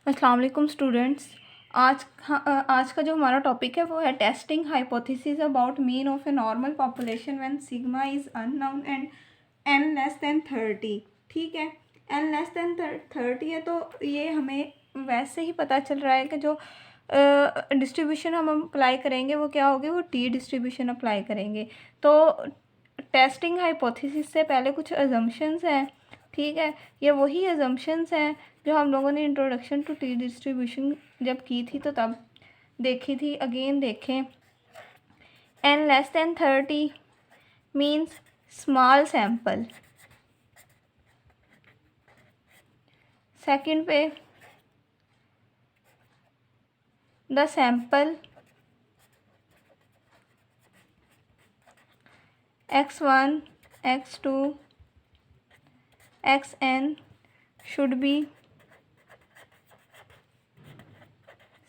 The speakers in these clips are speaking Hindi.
अस्सलाम वालेकुम स्टूडेंट्स। आज का जो हमारा टॉपिक है वो है testing hypothesis about mean of a normal population when sigma is unknown and n less than 30। ठीक है, एन लेस दैन 30 है तो ये हमें वैसे ही पता चल रहा है कि जो डिस्ट्रीब्यूशन हम अप्लाई करेंगे वो क्या होगी, वो टी डिस्ट्रीब्यूशन अप्लाई करेंगे। तो टेस्टिंग हाइपोथेसिस से पहले कुछ अजम्पशंस हैं। ठीक है, ये वही अजम्पशंस हैं जो हम लोगों ने इंट्रोडक्शन टू टी डिस्ट्रीब्यूशन जब की थी तो तब देखी थी। अगेन देखें, n less than 30 means small sample. Second पे the sample x1 x2 xn should be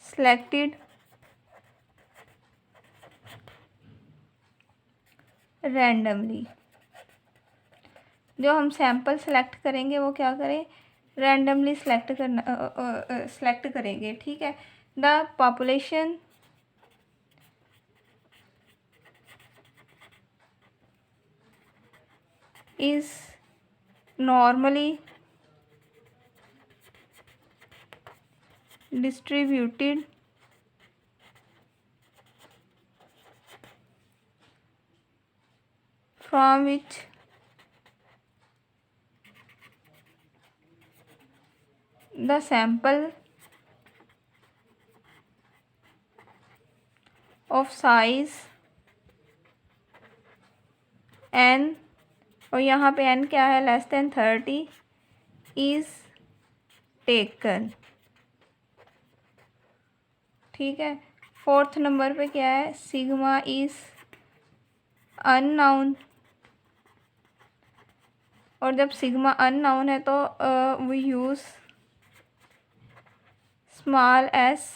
selected randomly। जो हम सैम्पल सेलेक्ट करेंगे वो क्या करें, रैंडमली सेलेक्ट करेंगे। ठीक है, the population is normally distributed from which the sample of size n, और यहाँ पे n क्या है, लेस देन 30 इज़ टेकन। ठीक है, फोर्थ नंबर पे क्या है, सिग्मा इज़ अननाउन, और जब सिग्मा अननाउन है तो वी यूज़ स्मॉल एस।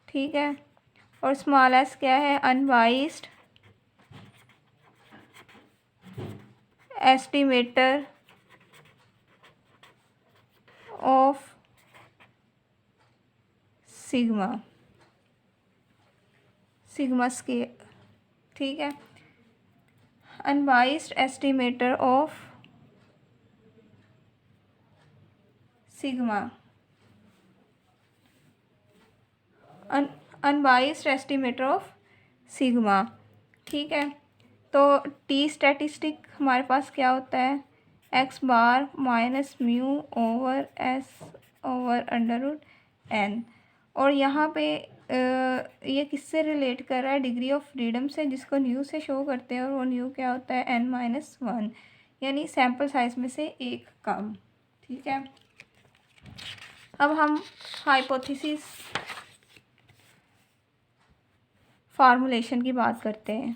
ठीक है, और स्मॉल एस क्या है, unbiased estimator of sigma scale. ठीक है, unbiased estimator of sigma, unbiased estimator of sigma. ठीक है, तो टी स्टैटिस्टिक हमारे पास क्या होता है, x bar minus mu over s over under root n. और यहाँ पे ये किससे रिलेट कर रहा है, डिग्री ऑफ फ्रीडम से, जिसको न्यू से शो करते हैं, और वो न्यू क्या होता है, एन माइनस 1, यानी सैम्पल साइज में से एक कम। ठीक है, अब हम हाइपोथेसिस फार्मूलेशन की बात करते हैं।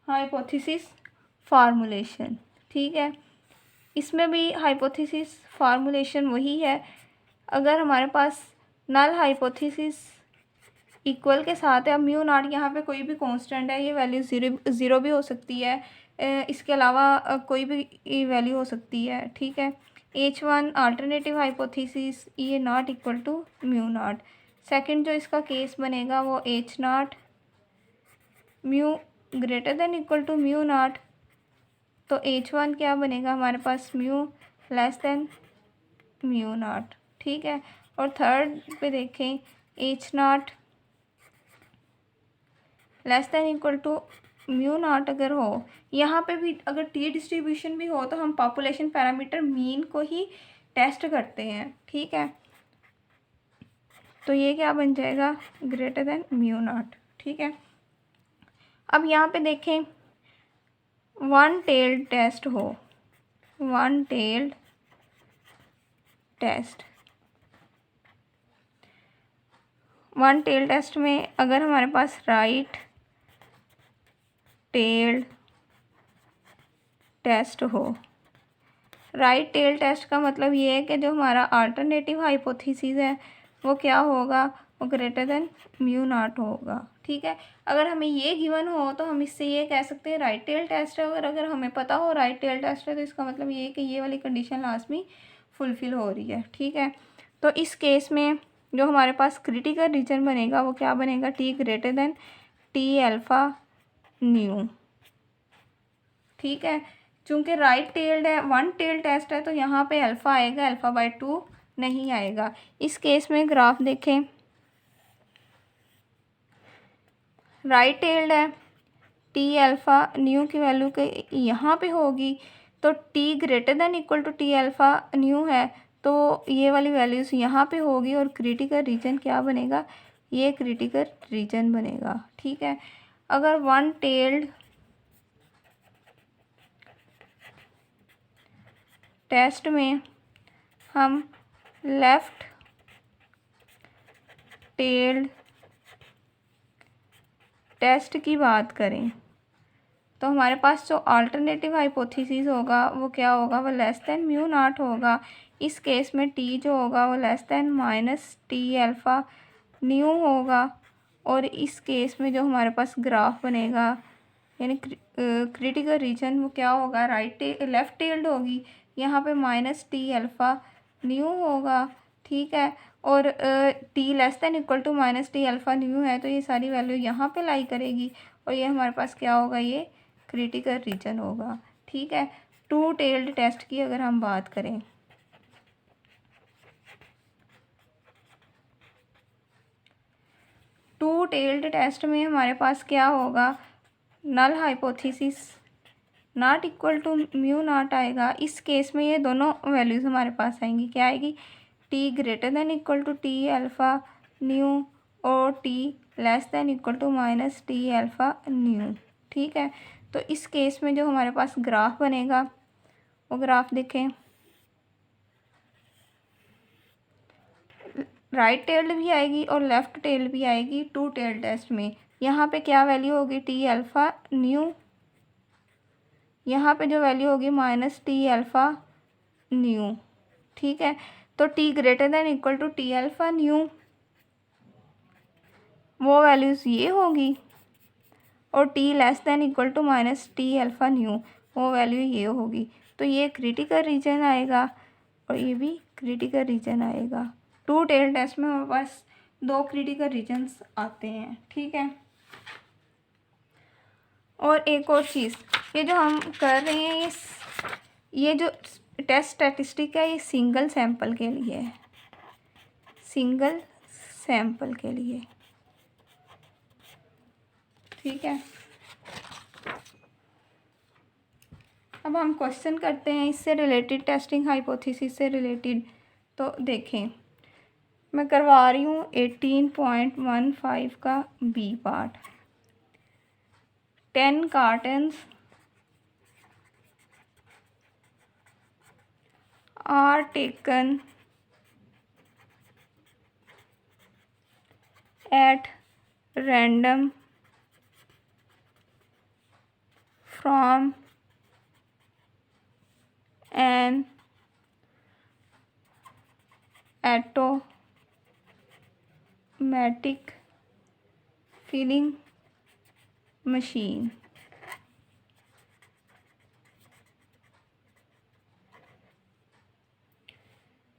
हाइपोथेसिस फार्मूलेशन, ठीक है, इसमें भी हाइपोथेसिस फार्मूलेशन वही है। अगर हमारे पास नल हाइपोथेसिस इक्वल के साथ है, अब म्यू नॉट यहाँ पे कोई भी कांस्टेंट है, ये वैल्यू ज़ीरो भी हो सकती है, इसके अलावा कोई भी वैल्यू हो सकती है। ठीक है, H1 अल्टरनेटिव हाइपोथेसिस ये not equal to mu not. Second जो इसका केस बनेगा वो H not mu greater than equal to mu not, तो H1 क्या बनेगा हमारे पास, mu less than mu not. ठीक है, और थर्ड पे देखें, H not less than equal to mu not अगर हो, यहाँ पे भी अगर टी डिस्ट्रीब्यूशन भी हो तो हम पॉपुलेशन पैरामीटर मीन को ही टेस्ट करते हैं। ठीक है, तो ये क्या बन जाएगा, ग्रेटर देन म्यू नॉट। ठीक है, अब यहाँ पे देखें, वन टेल्ड टेस्ट हो, one tailed test, one tail test में अगर हमारे पास राइट टेल्ड टेस्ट हो, राइट टेल टेस्ट का मतलब ये है कि जो हमारा अल्टरनेटिव हाइपोथेसिस है वो क्या होगा, वो ग्रेटर देन म्यू नॉट होगा। ठीक है, अगर हमें ये गिवन हो तो हम इससे ये कह सकते हैं राइट टेल टेस्ट है, और अगर हमें पता हो राइट टेल टेस्ट है तो इसका मतलब ये है कि ये वाली कंडीशन लास्ट में फुलफ़िल हो रही है। ठीक है, तो इस केस में जो हमारे पास क्रिटिकल रीजन बनेगा वो क्या बनेगा, T greater then T alpha nu. ठीक है, चूँकि राइट टेल्ड है, वन टेल टेस्ट है, तो यहाँ पे अल्फ़ा आएगा, अल्फ़ा बाय 2 नहीं आएगा। इस केस में ग्राफ देखें, राइट टेल्ड है, टी अल्फ़ा न्यू की वैल्यू के यहाँ पे होगी, तो t greater than equal to t alpha nu है, तो ये वाली वैल्यूज़ यहाँ पे होगी, और क्रिटिकल रीजन क्या बनेगा, ये क्रिटिकल रीजन बनेगा। ठीक है, अगर वन टेल्ड टेस्ट में हम लेफ्ट टेल्ड टेस्ट की बात करें तो हमारे पास जो अल्टरनेटिव हाइपोथेसिस होगा वो क्या होगा, वो लेस देन म्यू नॉट होगा। इस केस में टी जो होगा वो less than minus t alpha new होगा, और इस केस में जो हमारे पास ग्राफ बनेगा यानी क्रिटिकल रीजन वो क्या होगा, लेफ्ट टेल्ड होगी, यहाँ पे माइनस टी अल्फ़ा न्यू होगा। ठीक है, और t less than equal to minus t alpha nu है, तो ये सारी वैल्यू यहाँ पे लाई करेगी, और ये हमारे पास क्या होगा, ये क्रिटिकल रीजन होगा। ठीक है, टू टेल्ड टेस्ट की अगर हम बात करें, टू टेल्ड टेस्ट में हमारे पास क्या होगा, null hypothesis not equal to mu not आएगा। इस केस में ये दोनों वैल्यूज़ हमारे पास आएंगी, क्या आएगी, t greater than equal to t alpha nu और t less than equal to minus t alpha nu. ठीक है, तो इस केस में जो हमारे पास ग्राफ बनेगा वो ग्राफ देखें, राइट टेल्ड भी आएगी और लेफ़्ट टेल्ड भी आएगी टू टेल्ड टेस्ट में। यहाँ पे क्या वैल्यू होगी, टी अल्फ़ा न्यू, यहाँ पे जो वैल्यू होगी माइनस टी अल्फ़ा न्यू। ठीक है, तो t greater than equal to t alpha nu वो वैल्यूज़ ये होगी, और t less than equal to minus t alpha nu वो वैल्यू ये होगी। तो ये क्रिटिकल रीजन आएगा और ये भी क्रिटिकल रीजन आएगा। टू टेल टेस्ट में हमारे पास दो क्रिटिकल रीजन्स आते हैं। ठीक है, और एक और चीज़, ये जो हम कर रहे हैं ये जो टेस्ट स्टैटिस्टिक है ये सिंगल सैंपल के लिए है, सिंगल सैंपल के लिए। ठीक है, अब हम क्वेश्चन करते हैं इससे रिलेटेड, टेस्टिंग हाइपोथेसिस से रिलेटेड। तो देखें, मैं करवा रही हूँ 18.15 का B part. 10 cartons are taken at random from an automatic filling machine.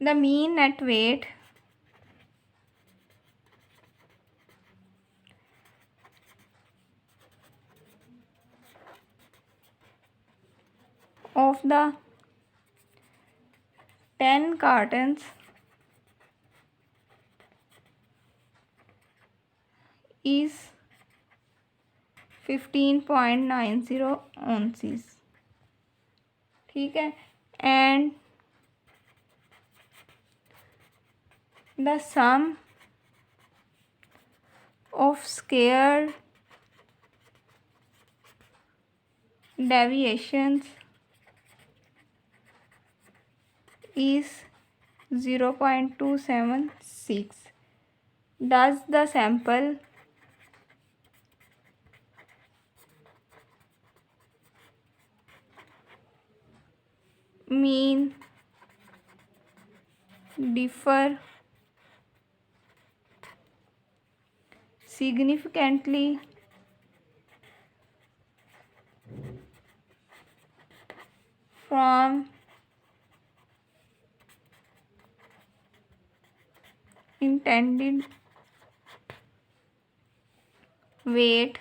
The mean net weight of the 10 cartons is 15.90 ounces. ठीक है, and the sum of squared deviations is 0.276. Does the sample mean differ significantly from intended weight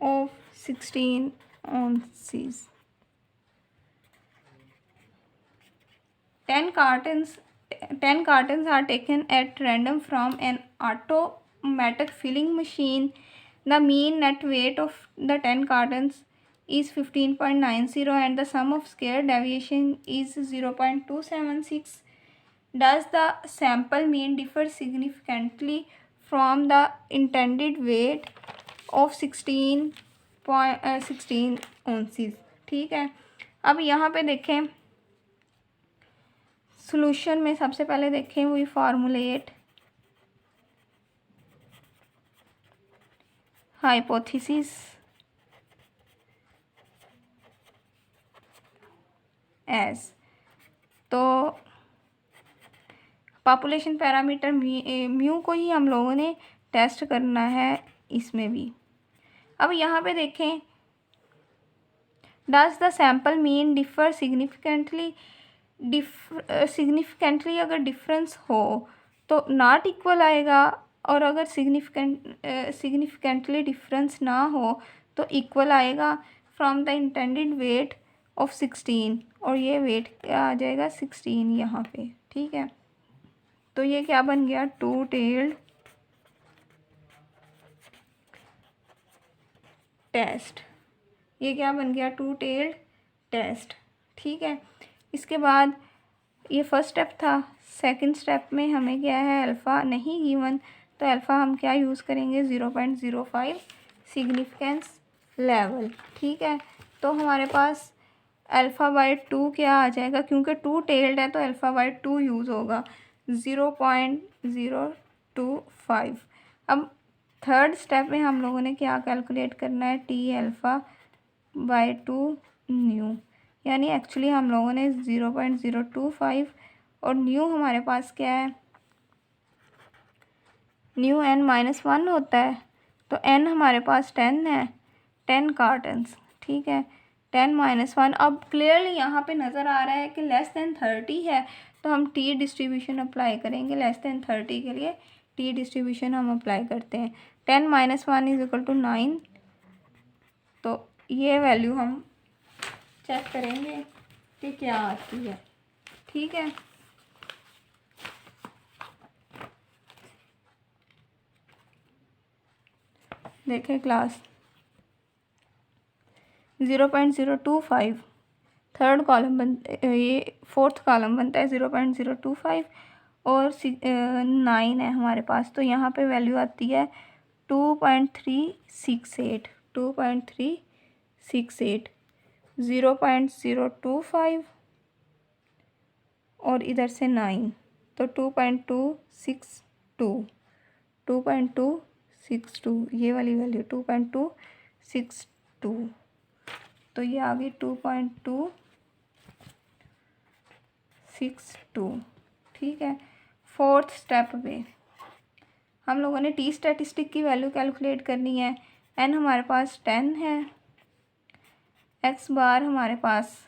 of 16 ounces. 10 cartons 10 cartons are taken at random from an automatic filling machine. The mean net weight of the 10 cartons is 15.90 and the sum of square deviation is 0.276. Does the sample mean differ significantly from the intended weight of 16 ounces? ठीक है, अब यहाँ पे देखें सॉल्यूशन में सबसे पहले देखें वी फॉर्मुलेट हाइपोथेसिस एज, तो पॉपुलेशन पैरामीटर म्यू को ही हम लोगों ने टेस्ट करना है इसमें भी। अब यहाँ पे देखें does the sample mean differ significantly अगर डिफरेंस हो तो नॉट इक्वल आएगा, और अगर सिग्निफिकेंटली डिफरेंस ना हो तो इक्वल आएगा from the intended weight of 16, और ये वेट क्या आ जाएगा 16 यहाँ पे। ठीक है, तो ये क्या बन गया टू टेल्ड टेस्ट, ये क्या बन गया टू टेल्ड टेस्ट। ठीक है, इसके बाद ये फर्स्ट स्टेप था। सेकंड स्टेप में हमें क्या है अल्फ़ा नहीं गिवन, तो अल्फ़ा हम क्या यूज़ करेंगे 0.05 सिग्निफिकेंस लेवल। ठीक है, तो हमारे पास अल्फ़ा बाई 2 क्या आ जाएगा, क्योंकि टू टेल्ड है तो अल्फ़ा बाई 2 यूज़ होगा 0.025। अब थर्ड स्टेप में हम लोगों ने क्या कैलकुलेट करना है टी अल्फ़ा बाई 2 न्यू, यानी एक्चुअली हम लोगों ने 0.025 और न्यू हमारे पास क्या है न्यू n-1 होता है, तो n हमारे पास 10 है, 10 कार्टन्स। ठीक है, 10-1। अब क्लियरली यहाँ पे नज़र आ रहा है कि लेस देन 30 है, तो हम टी डिस्ट्रीब्यूशन अप्लाई करेंगे। लेस देन 30 के लिए टी डिस्ट्रीब्यूशन हम अप्लाई करते हैं। 10-1 इज इक्वल टू 9, तो ये वैल्यू हम चेक करेंगे कि क्या आती है। ठीक है, देखें क्लास 0.025 थर्ड कॉलम ये फोर्थ कॉलम बनता है 0.025 और 9 है हमारे पास, तो यहाँ पे वैल्यू आती है 2.368 0.025 और इधर से 9, तो 2.262 ये वाली वैल्यू 2.262, तो ये आ गई 2.262। ठीक है, फोर्थ स्टेप पे हम लोगों ने टी स्टैटिस्टिक की वैल्यू कैलकुलेट करनी है। एन हमारे पास 10 है, एक्स बार हमारे पास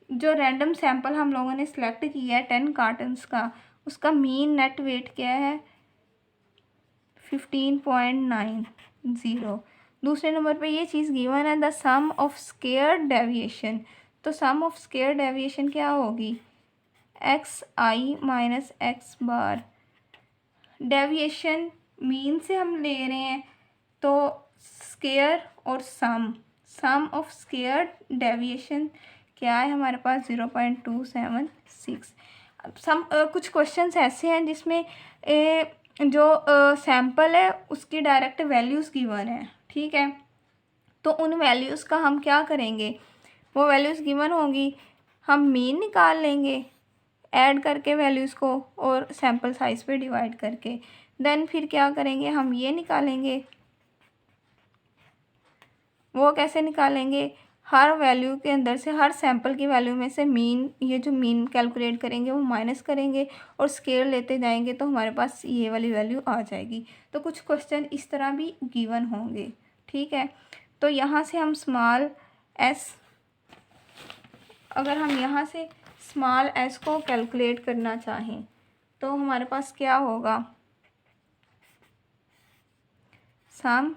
जो रैंडम सैंपल हम लोगों ने सिलेक्ट किया है 10 कार्टन्स का, उसका मीन नेट वेट क्या है 15.90। दूसरे नंबर पे ये चीज़ गिवन है the sum of squared deviation, तो सम ऑफ स्क्वायर्ड डेविएशन क्या होगी x i minus x bar. Deviation mean से हम ले रहे हैं, तो स्क्वायर और सम ऑफ स्क्वायर्ड डेविएशन क्या है हमारे पास 0.276। कुछ क्वेश्चंस ऐसे हैं जिसमें जो सैंपल है उसकी डायरेक्ट वैल्यूज़ गिवन है। ठीक है, तो उन वैल्यूज़ का हम क्या करेंगे, वो वैल्यूज़ गिवन होंगी, हम मीन निकाल लेंगे ऐड करके वैल्यूज़ को और सैंपल साइज़ पे डिवाइड करके। देन फिर क्या करेंगे हम ये निकालेंगे, वो कैसे निकालेंगे हर वैल्यू के अंदर से, हर सैंपल की वैल्यू में से मीन, ये जो मीन कैलकुलेट करेंगे वो माइनस करेंगे और स्केल लेते जाएंगे तो हमारे पास ये वाली वैल्यू आ जाएगी। तो कुछ क्वेश्चन इस तरह भी गिवन होंगे, ठीक है। तो यहाँ से हम स्मॉल एस, अगर हम यहाँ से स्मॉल एस को कैलकुलेट करना चाहें तो हमारे पास क्या होगा, sum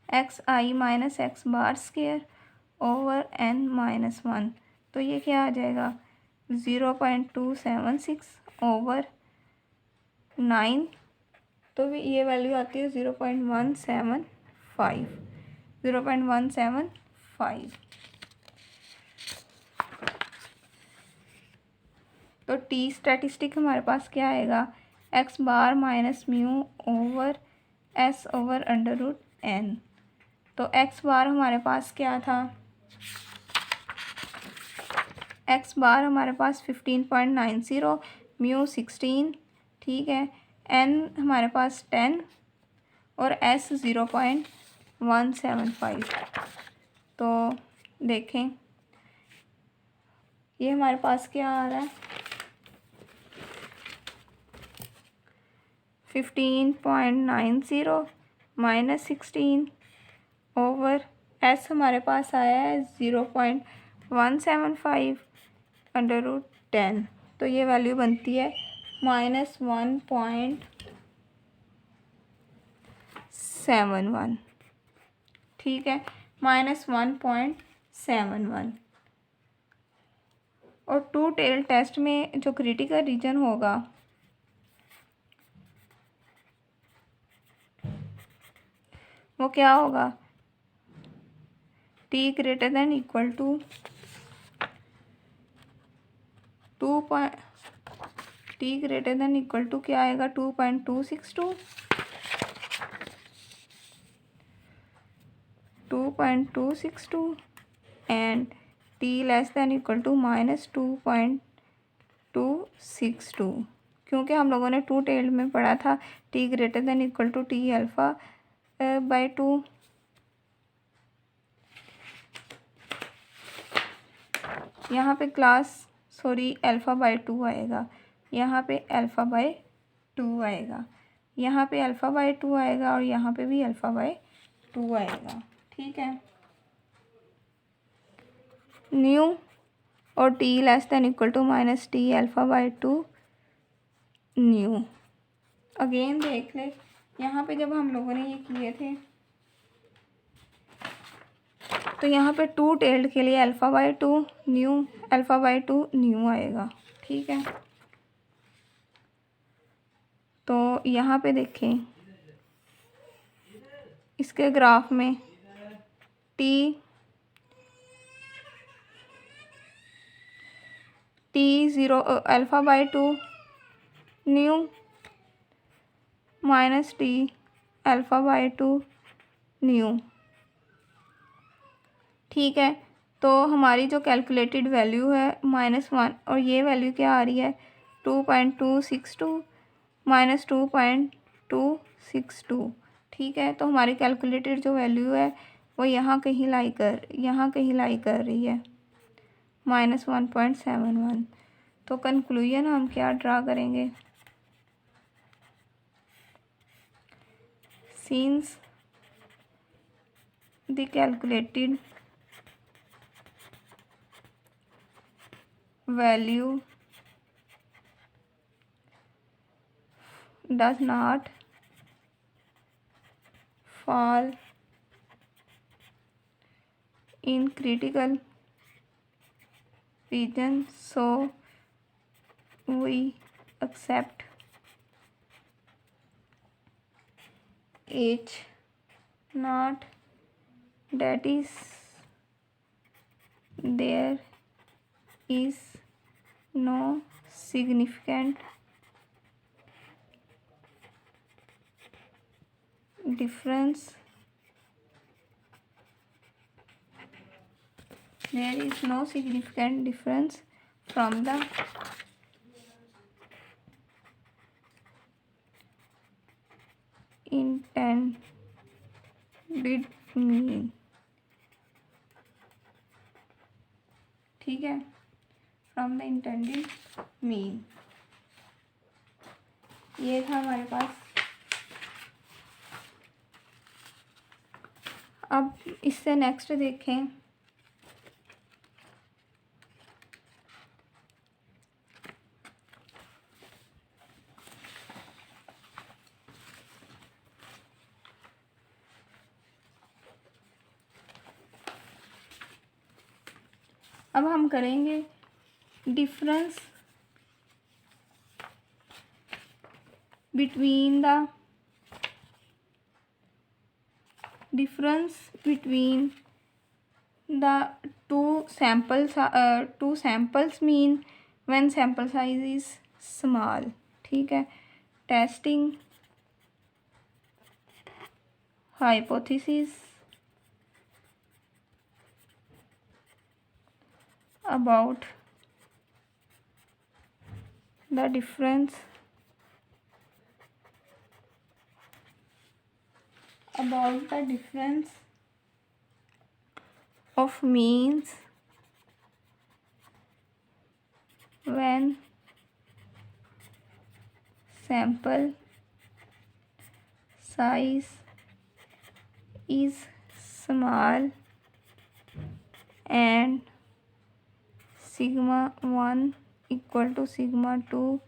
x i minus x bar square over n minus one, तो ये क्या आ जाएगा 0.276 ओवर 9, तो ये वैल्यू आती है 0.175, 0.175। तो टी स्टैटिस्टिक हमारे पास क्या आएगा, x bar minus mu over s over under root n. तो एक्स बार हमारे पास क्या था, एक्स बार हमारे पास 15.90, म्यू 16, ठीक है, एन हमारे पास 10 और एस 0.175। तो देखें ये हमारे पास क्या आ रहा है, 15.90 माइनस 16 ओवर एस हमारे पास आया है 0.175 अंडर रूट 10। तो ये वैल्यू बनती है -1.71, ठीक है, -1.71। और टू टेल टेस्ट में जो क्रिटिकल रीजन होगा वो क्या होगा, t greater than equal to t greater than equal to क्या आएगा 2.262, 2.262 and t less than equal to -2.262, क्योंकि हम लोगों ने टू टेल्ड में पढ़ा था t greater than equal to t alpha by 2। यहाँ पे अल्फ़ा बाई 2 आएगा, यहाँ पे अल्फ़ा बाई 2 आएगा, यहाँ पे अल्फ़ा बाई 2 आएगा और यहाँ पे भी अल्फ़ा बाई 2 आएगा, ठीक है। न्यू और t less than equal to minus t alpha by 2 nu. Again देख ले, यहाँ पे जब हम लोगों ने ये किए थे तो यहाँ पे टू टेल्ड के लिए alpha by 2 new, alpha by 2 new आएगा, ठीक है। तो यहाँ पे देखें इसके ग्राफ में T 0 alpha by 2 new minus t alpha by 2 new, ठीक है। तो हमारी जो कैलकुलेटेड वैल्यू है -1 और ये वैल्यू क्या आ रही है 2.262 माइनस 2.262, ठीक है। तो हमारी कैलकुलेटेड जो वैल्यू है वो यहाँ कहीं लाई कर रही है -1.71। तो कंक्लूजन हम क्या ड्रा करेंगे, since the calculated value does not fall in critical region, so we accept H not, that is there is no significant difference, from the intended mean, ठीक है, फ्रॉम द इंटेंडेड मीन। ये था हमारे पास। अब इससे नेक्स्ट देखें, अब हम करेंगे difference between the two samples mean when sample size is small। ठीक है, testing hypothesis about the difference of means when sample size is small and sigma 1 equal to sigma 2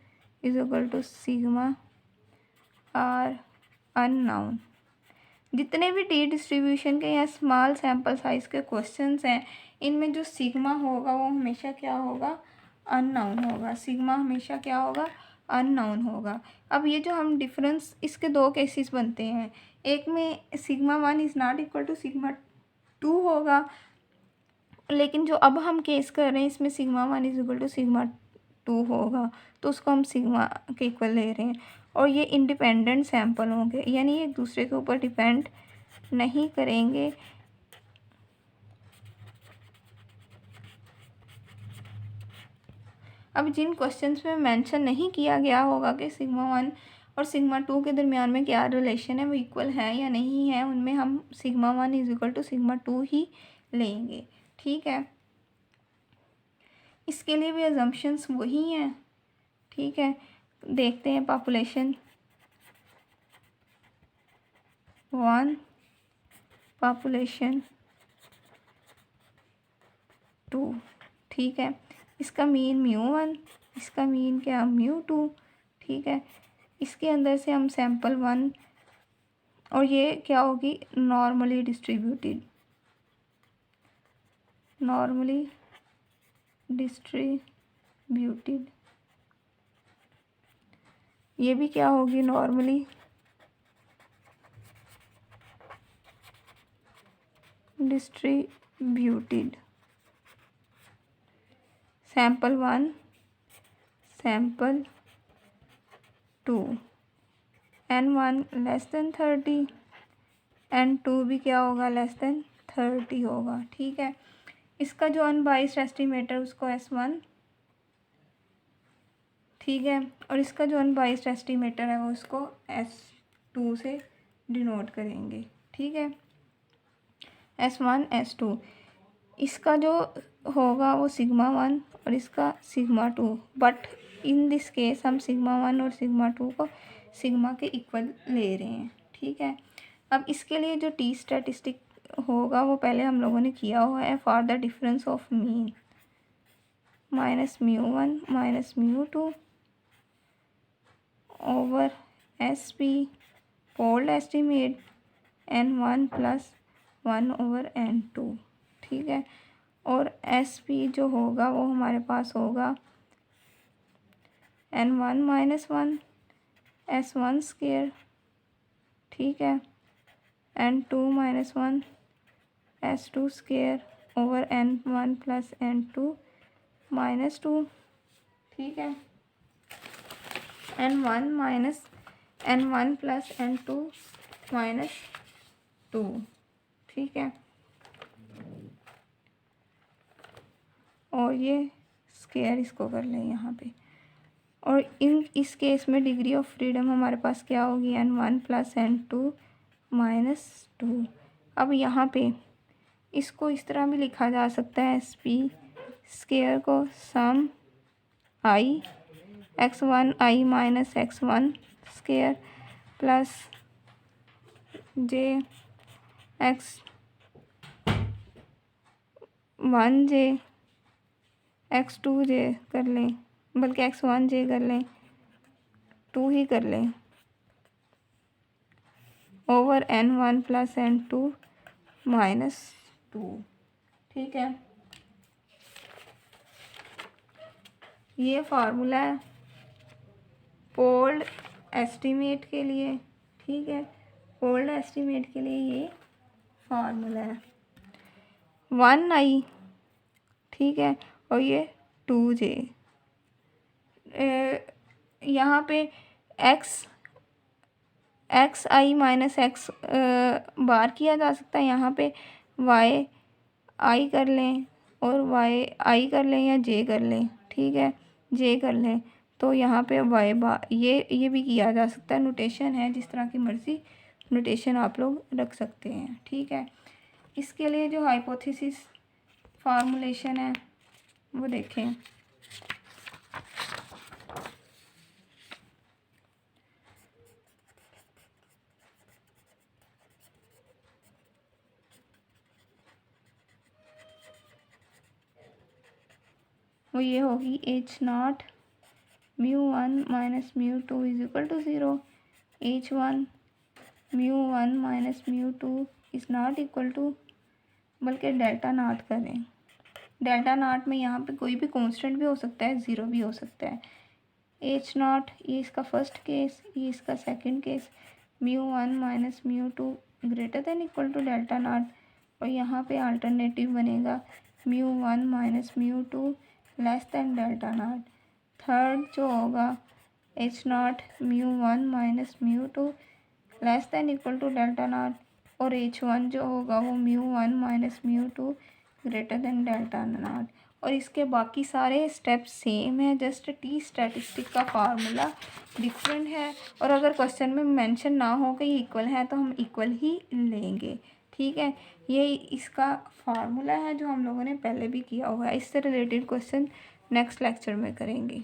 is equal to sigma are unknown। जितने भी डी डिस्ट्रीब्यूशन के या स्मॉल सैम्पल साइज़ के क्वेश्चंस हैं, इनमें जो सिग्मा होगा वो हमेशा क्या होगा, अननोन होगा। सिग्मा हमेशा क्या होगा, अननोन होगा। अब ये जो हम डिफरेंस, इसके दो केसेस बनते हैं, एक में sigma 1 is not equal to sigma 2 होगा, लेकिन जो अब हम केस कर रहे हैं इसमें sigma 1 is equal to sigma 2 होगा, तो उसको हम सिग्मा के इक्वल ले रहे हैं। और ये इंडिपेंडेंट सैंपल होंगे, यानी एक दूसरे के ऊपर डिपेंड नहीं करेंगे। अब जिन क्वेश्चंस में मेंशन नहीं किया गया होगा कि सिग्मा 1 और सिग्मा 2 के दरमियान में क्या रिलेशन है, वो इक्वल है या नहीं है, उनमें हम sigma 1 is equal to sigma 2 ही लेंगे। ठीक है, इसके लिए भी अजम्पशंस वही हैं। ठीक है, देखते हैं पॉपुलेशन 1, पॉपुलेशन 2। ठीक है, इसका मीन μ1, इसका मीन क्या μ2। ठीक है, इसके अंदर से हम सैंपल 1, और ये क्या होगी, नॉर्मली डिस्ट्रीब्यूटेड ये भी क्या होगी, normally distributed. Sample 1, sample 2, N1 less than 30, N2 भी क्या होगा, लेस देन 30 होगा। ठीक है, इसका जो अनबाइस्ड एस्टिमेटर उसको S1, ठीक है, और इसका जो अनबाइस्ड एस्टिमेटर है वो उसको S2 से डिनोट करेंगे। ठीक है, S1 S2, इसका जो होगा वो सिग्मा 1 और इसका sigma 2, but in this case हम सिग्मा 1 और सिग्मा 2 को सिग्मा के इक्वल ले रहे हैं। ठीक है, अब इसके लिए जो टी स्टैटिस्टिक होगा वो पहले हम लोगों ने किया हुआ है, for the difference of mean minus μ1 minus μ2 over SP pooled estimate N1 plus 1 over N2। ठीक है, और SP जो होगा वो हमारे पास होगा N1 माइनस 1 S1 स्क्वायर। ठीक है, N2 minus 1 S2 square over N1 plus N2 minus 2। ठीक है, N1 प्लस N2 माइनस 2। ठीक है, और ये स्क्वायर इसको कर लें यहाँ पे, और इस केस में डिग्री ऑफ फ्रीडम हमारे पास क्या होगी, N1 प्लस N2 माइनस 2। अब यहाँ पे इसको इस तरह भी लिखा जा सकता है SP स्केयर को सम आई x1 आई माइनस x1 स्केयर प्लस जे x1 जे x2 जे कर लें, बल्कि x1 जे कर लें, 2 ही कर लें, over n1 plus n2 minus 2। ठीक है, ये फार्मूला है फोल्ड एस्टीमेट के लिए। ठीक है, फोल्ड एस्टीमेट के लिए ये फार्मूला है 1 आई। ठीक है, और ये 2 जे। यहाँ पे एक्स आई माइनस एक्स बार किया जा सकता है, यहाँ पे वाई आई कर लें और वाई आई कर लें या जे कर लें। ठीक है, जे कर लें तो यहाँ पे वाई बार ये भी किया जा सकता है। नोटेशन है, जिस तरह की मर्ज़ी नोटेशन आप लोग रख सकते हैं। ठीक है, इसके लिए जो हाइपोथेसिस फार्मूलेशन है वो देखें। वो ये होगी H0 μ1 minus μ2 is equal to 0। H1 μ1 minus μ2 is not equal to, बल्कि डेल्टा नॉट करें। डेल्टा नॉट में यहाँ पे कोई भी कांस्टेंट भी हो सकता है, ज़ीरो भी हो सकता है। H0 ये इसका फर्स्ट केस, ये इसका second case, μ1 minus μ2 greater than equal to delta not, और यहाँ पे अल्टरनेटिव बनेगा μ1 minus μ2 less than delta not. Third जो होगा H0 μ1 minus μ2 less than equal to delta not, और H1 जो होगा वो μ1 minus μ2 greater than delta not. और इसके बाकी सारे स्टेप सेम है, जस्ट टी स्टैटिस्टिक का फार्मूला डिफरेंट है। और अगर क्वेश्चन में मेंशन ना हो कि इक्वल है तो हम इक्वल ही लेंगे। ठीक है, ये इसका फार्मूला है जो हम लोगों ने पहले भी किया हुआ है। इससे रिलेटेड क्वेश्चन नेक्स्ट लेक्चर में करेंगे।